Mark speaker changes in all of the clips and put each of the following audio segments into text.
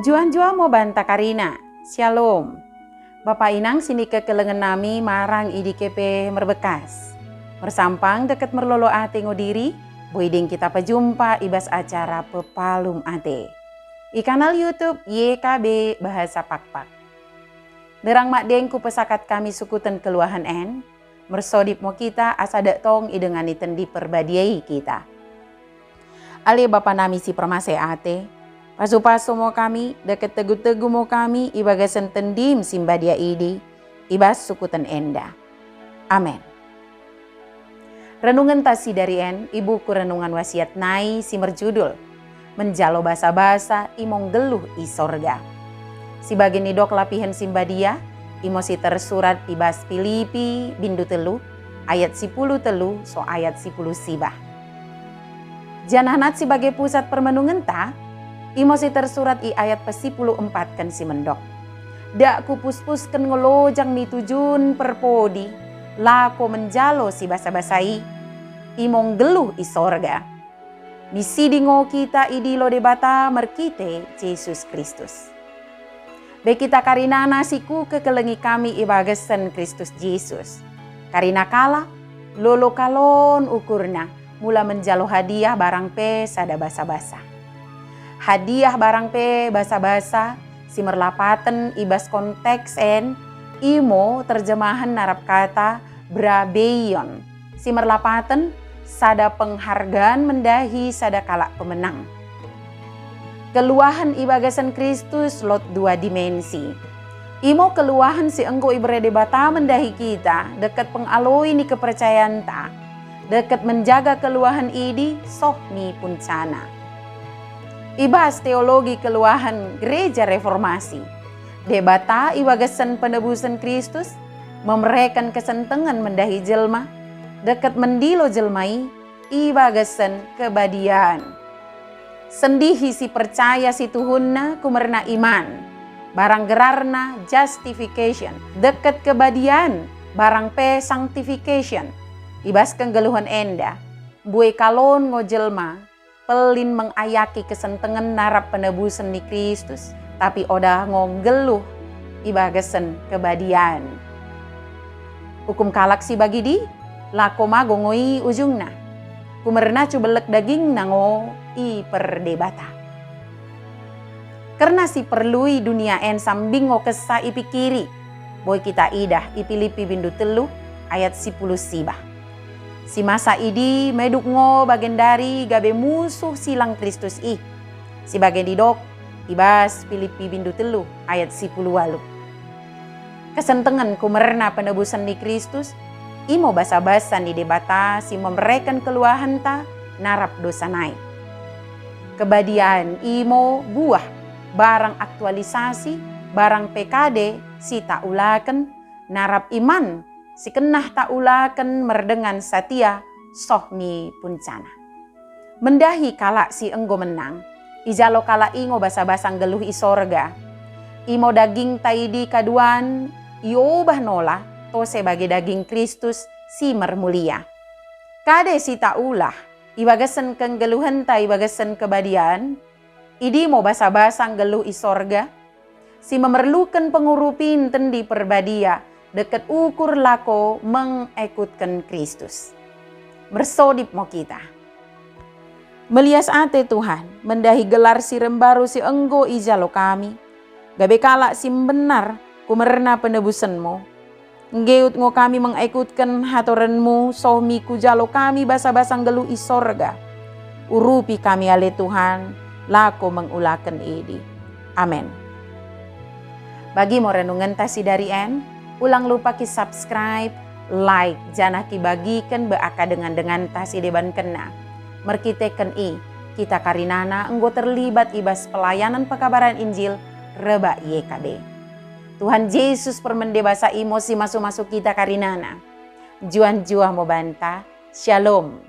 Speaker 1: Juan-juan mau banta Karina, Shalom. Bapak inang sini ke kelengan nami marang idikepe merbekas. Mersampang deket merlolo ate ngodiri, boiding kita pejumpa ibas acara pepalum ate. I kanal YouTube YKB Bahasa Pakpak. Derang mak dengku pesakat kami sukutan keluahan en, mersodip mo kita asadak tong idengani tendi perbadiai kita. Ale bapa nami si permase ate, pasu-pasu mo kami, deket tegu-tegu mo kami, ibagasan tendim simbadia idi, ibas sukutan enda. Amen. Renungan tasi dari en, ibuku renungan wasiat nai si merjudul, menjalo basa-basa imong geluh i sorga. Si bagian idok lapihan simbadia, imo si tersurat ibas Filipi bindu telu, ayat 10 telu, so ayat 10 sibah. Janahanat sebagai pusat permenungan ta, imo si tersurat i ayat pe-10 kan si mendok. Dak kupus-pus ken ngelojang mi tujun perpodi, lako menjalo si basa-basai, imong geluh i sorga. Misi dingo kita idilo debata merkite Yesus Kristus. Be kita karina nasiku kekelengi kami ibagasan Kristus Yesus. Karina kala, lolo kalon ukurna, mula menjalo hadiah barang pe sada basa-basa. Hadiah barang pe basa-basa, si merlapaten ibas konteks en, imo terjemahan narap kata brabeyon. Si merlapaten, sada penghargaan mendahi sada kalak pemenang. Keluahan ibagasan Kristus lot 2 dimensi. Imo keluahan si engko ibrede bata mendahi kita, dekat pengaloi ni kepercayaan ta, dekat menjaga keluahan idi sohmi puncana. Ibas teologi keluahan gereja reformasi. Debata ibagasan penebusan Kristus, memereken kesentengan mendahi jelma, dekat mendilo jelmai, ibagasan kebadian. Sendihi si percaya si Tuhunna kumerna iman, barang gerarna justification, dekat kebadian, barang pe sanctification. Ibas kenggeluhan enda, bue kalon ngojelma, pelin mengayaki kesentengan narap penebusan ni Kristus, tapi odah ngonggeluh ibagasan kebadian. Hukum kalak si bagi di, lako magongoi ujungna. Kumerna cubelek daging nango i perdebata. Karena si perlui dunia en sambingo kesa ipikiri, boy kita idah i Filipi bindu telu ayat 10 sibah. Si masa idi meduk ngo bagen dari gabe musuh silang Kristus i. Si bagen didok ibas Filipi bindu telu ayat 10 walu. Kesentengan kumerna penebusan di Kristus, imo basa-basa ni debata si memereken keluahan ta narap dosa naik. Kebadian imo buah barang aktualisasi, barang PKD si tak ulaken, narap iman si kenah tak ulaken merdengan satia sohmi puncana. Mendahi kalak si enggo menang, ijalo kala ingo basa-basang geluh i sorga, imo daging taidi kaduan iobah nola, to sebagai daging Kristus si mermulia. Kade si tak ulah, ibagasan kenggeluhan ta ibagasan kebadian, idi mo basa-basang geluh i sorga, si memerlukan pengurupin tendi perbadia, deket ukur lako mengikutkan Kristus. Bersodip mo kita. Melias ate Tuhan, mendahi gelar si rembaru si enggo ijalo kami, gabe kalak si benar kumerna penebusanmu. Ngeut ngo kami mengikutkan hatoranmu, sohmi kujalo kami basa-basang geluh i sorga. Urupi kami ale Tuhan, lako mengulakan idi. Amen. Bagi mo renungan tasi dari en, ulang lupa ki subscribe, like, janah ki bagikan beaka dengan tasi deban kena. Merkiteken i, kita karinana enggo terlibat ibas pelayanan pekabaran Injil reba YKB. Tuhan Yesus permendebasa emosi masuk-masuk kita karinana. Juan-juan mau banta. Shalom.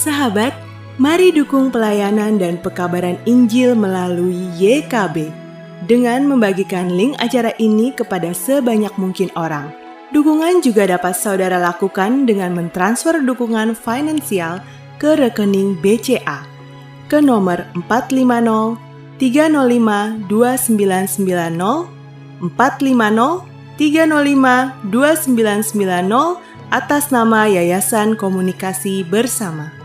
Speaker 2: Sahabat, mari dukung pelayanan dan pekabaran Injil melalui YKB dengan membagikan link acara ini kepada sebanyak mungkin orang. Dukungan juga dapat saudara lakukan dengan mentransfer dukungan finansial ke rekening BCA ke nomor 450 305 2990 450 305 2990 atas nama Yayasan Komunikasi Bersama.